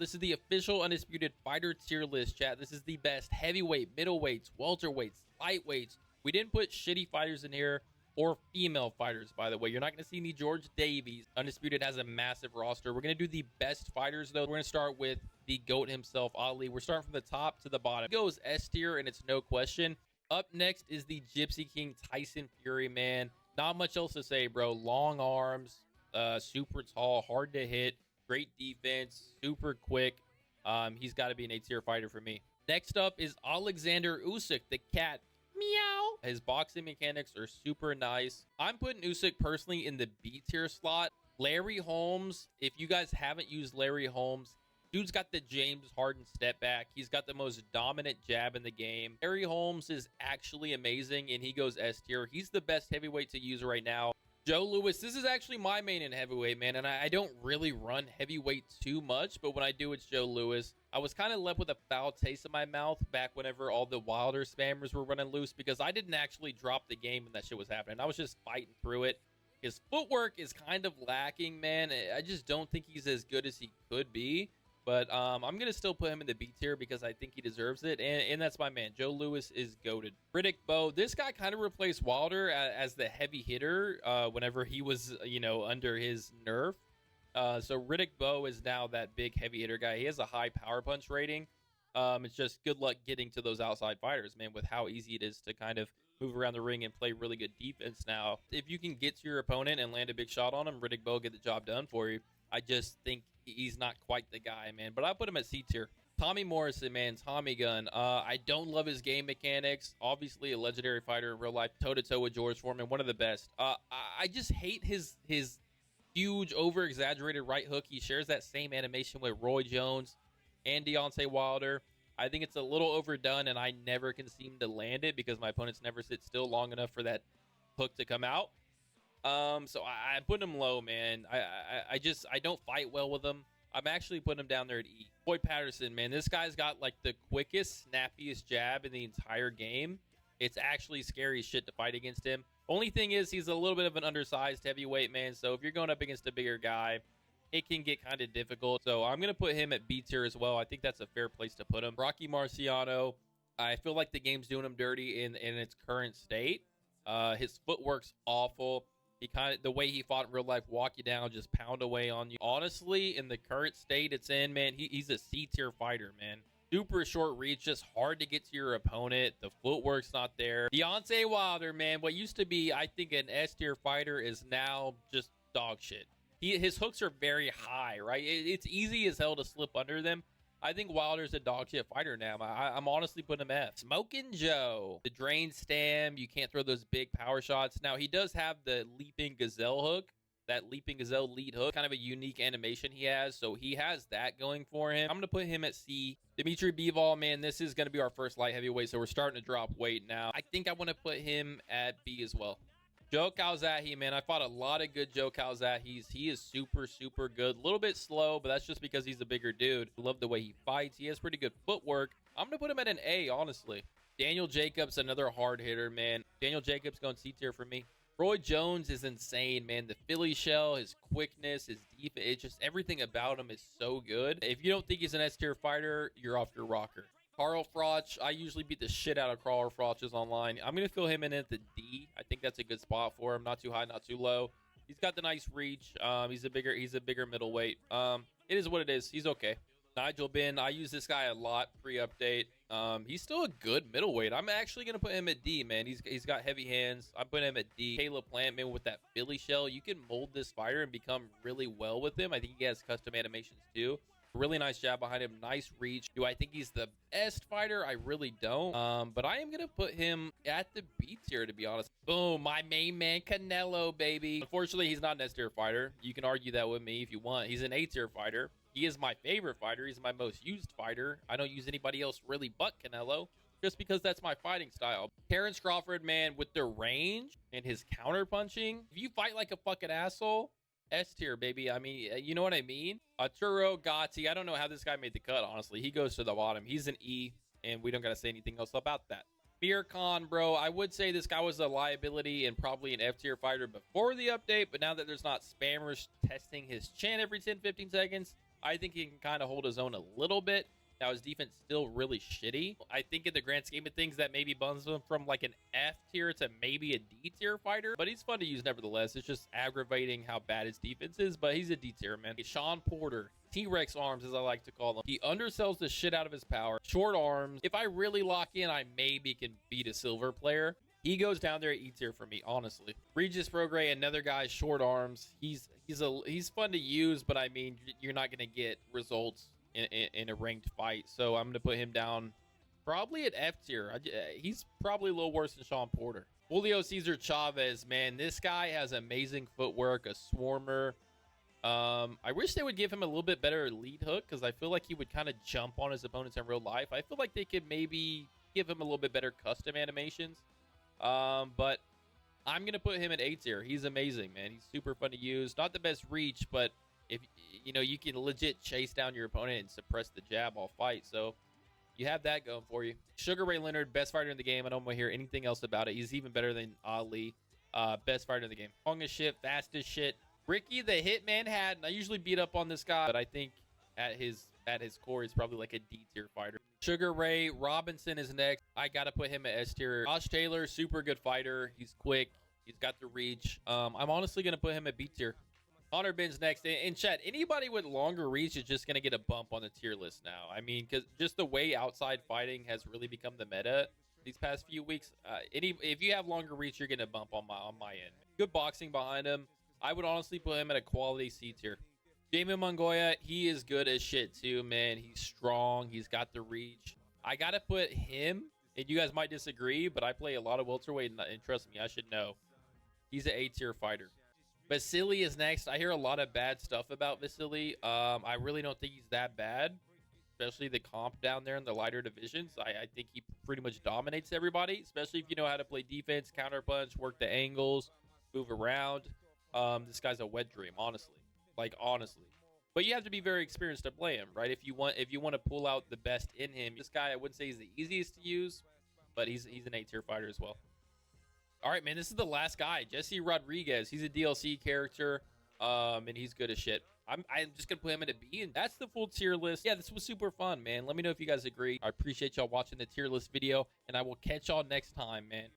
This is the official Undisputed fighter tier list, chat. This is the best heavyweight, middleweights, welterweights, lightweights. We didn't put shitty fighters in here or female fighters, by the way. You're not going to see any George Davies. Undisputed has a massive roster. We're going to do the best fighters, though. We're going to start with the GOAT himself, Ali. We're starting from the top to the bottom. It goes S tier, and it's no question. Up next is the Gypsy King, Tyson Fury, man. Not much else to say, bro. Long arms, super tall, hard to hit, great defense, super quick. He's got to be an A-tier fighter for me. Next up is Alexander Usyk, the cat. Meow. His boxing mechanics are super nice. I'm putting Usyk personally in the B-tier slot. Larry Holmes, if you guys haven't used Larry Holmes, dude's got the James Harden step back. He's got the most dominant jab in the game. Larry Holmes is actually amazing, and he goes S tier. He's the best heavyweight to use right now. Joe Louis, this is actually my main in heavyweight, man, and I don't really run heavyweight too much, but when I do, it's Joe Louis. I was kind of left with a foul taste in my mouth back whenever all the Wilder spammers were running loose because I didn't actually drop the game when that shit was happening. I was just fighting through it. His footwork is kind of lacking, man. I just don't think he's as good as he could be. But I'm going to still put him in the B tier because I think he deserves it. And that's my man. Joe Louis is goated. Riddick Bowe. This guy kind of replaced Wilder as the heavy hitter whenever he was, under his nerf. So Riddick Bowe is now that big heavy hitter guy. He has a high power punch rating. It's just good luck getting to those outside fighters, man, with how easy it is to kind of move around the ring and play really good defense now. If you can get to your opponent and land a big shot on him, Riddick Bowe get the job done for you. I just think he's not quite the guy, man. But I put him at C tier. Tommy Morrison, man. Tommy Gun. I don't love his game mechanics. Obviously, a legendary fighter in real life. Toe-to-toe with George Foreman. One of the best. I just hate his huge, over-exaggerated right hook. He shares that same animation with Roy Jones and Deontay Wilder. I think it's a little overdone, and I never can seem to land it because my opponents never sit still long enough for that hook to come out. So I put him low, man. I don't fight well with him. I'm actually putting him down there at E. Boyd Patterson, man, this guy's got like the quickest, snappiest jab in the entire game. It's actually scary shit to fight against him. Only thing is he's a little bit of an undersized heavyweight, man. So if you're going up against a bigger guy, it can get kind of difficult. So I'm going to put him at B tier as well. I think that's a fair place to put him. Rocky Marciano, I feel like the game's doing him dirty in its current state. His footwork's awful. The way he fought in real life, walk you down, just pound away on you. Honestly, in the current state it's in, man, he's a C-tier fighter, man. Super short reach, just hard to get to your opponent. The footwork's not there. Deontay Wilder, man, what used to be, I think, an S-tier fighter is now just dog shit. His hooks are very high, right? It's easy as hell to slip under them. I think Wilder's a dog shit fighter now. I'm honestly putting him F. Smoking Joe. The drain stam. You can't throw those big power shots. Now, he does have the leaping gazelle hook. That leaping gazelle lead hook. Kind of a unique animation he has. So he has that going for him. I'm going to put him at C. Dimitri Bivol, man, this is going to be our first light heavyweight. So we're starting to drop weight now. I think I want to put him at B as well. Joe Calzaghe, man, I fought a lot of good Joe Calzaghis. He is super, super good. A little bit slow, but that's just because he's a bigger dude. I love the way he fights. He has pretty good footwork. I'm going to put him at an A, honestly. Daniel Jacobs, another hard hitter, man. Daniel Jacobs going C tier for me. Roy Jones is insane, man. The Philly shell, his quickness, his defense, it's just everything about him is so good. If you don't think he's an S tier fighter, you're off your rocker. Carl Froch, I usually beat the shit out of Carl Froch's online. I'm going to fill him in at the D. I think that's a good spot for him. Not too high, not too low. He's got the nice reach. He's a bigger middleweight. It is what it is. He's okay. Nigel Benn, I use this guy a lot pre-update. He's still a good middleweight. I'm actually going to put him at D, man. He's got heavy hands. I'm putting him at D. Caleb Plant, man, with that Philly shell, you can mold this fighter and become really well with him. I think he has custom animations too. Really nice jab behind him. Nice reach. Do I think he's the best fighter? I really don't. But I am going to put him at the B tier, to be honest. Boom. My main man, Canelo, baby. Unfortunately, he's not an S tier fighter. You can argue that with me if you want. He's an A tier fighter. He is my favorite fighter. He's my most used fighter. I don't use anybody else really but Canelo, just because that's my fighting style. Terrence Crawford, man, with the range and his counter punching. If you fight like a fucking asshole, S tier, baby. I mean, you know what I mean? Arturo Gatti. I don't know how this guy made the cut, honestly. He goes to the bottom. He's an E, and we don't got to say anything else about that. Mir Khan, bro. I would say this guy was a liability and probably an F tier fighter before the update, but now that there's not spammers testing his chin every 10-15 seconds, I think he can kind of hold his own a little bit. Now, his defense still really shitty. I think in the grand scheme of things, that maybe bumps him from like an F tier to maybe a D tier fighter. But he's fun to use nevertheless. It's just aggravating how bad his defense is. But he's a D tier, man. Sean Porter. T-Rex arms, as I like to call them. He undersells the shit out of his power. Short arms. If I really lock in, I maybe can beat a silver player. He goes down there at E tier for me, honestly. Regis Prograis, another guy, short arms. He's fun to use, but I mean, you're not going to get results in a ranked fight. So I'm going to put him down probably at F tier. He's probably a little worse than Sean Porter. Julio Cesar Chavez, man, this guy has amazing footwork, a swarmer. I wish they would give him a little bit better lead hook, because I feel like he would kind of jump on his opponents in real life. I feel like they could maybe give him a little bit better custom animations. But I'm going to put him at A tier. He's amazing, man. He's super fun to use. Not the best reach, but if you know, you can legit chase down your opponent and suppress the jab all fight. So you have that going for you. Sugar Ray Leonard, best fighter in the game. I don't want to hear anything else about it. He's even better than Ali. Best fighter in the game. Strong as shit, fast as shit. Ricky the Hitman Hatton. I usually beat up on this guy, but I think at his core, he's probably like a D tier fighter. Sugar Ray Robinson is next. I gotta put him at S tier. Josh Taylor, super good fighter. He's quick. He's got the reach. I'm honestly gonna put him at B tier. Connor Ben's next. In chat, anybody with longer reach is just gonna get a bump on the tier list now. I mean, because just the way outside fighting has really become the meta these past few weeks. If you have longer reach, you're gonna bump on my end. Good boxing behind him. I would honestly put him at a quality C tier. Jamie Mongoya, he is good as shit too, man. He's strong. He's got the reach. I got to put him, and you guys might disagree, but I play a lot of welterweight, and trust me, I should know. He's an A-tier fighter. Vasily is next. I hear a lot of bad stuff about Vasily. I really don't think he's that bad, especially the comp down there in the lighter divisions. I think he pretty much dominates everybody, especially if you know how to play defense, counterpunch, work the angles, move around. This guy's a wet dream, honestly. Like, honestly. But you have to be very experienced to play him, right? If you want to pull out the best in him. This guy, I wouldn't say he's the easiest to use, but he's an A-tier fighter as well. All right, man, this is the last guy. Jesse Rodriguez. He's a DLC character, and he's good as shit. I'm just going to put him in a B, and that's the full tier list. Yeah, this was super fun, man. Let me know if you guys agree. I appreciate y'all watching the tier list video, and I will catch y'all next time, man.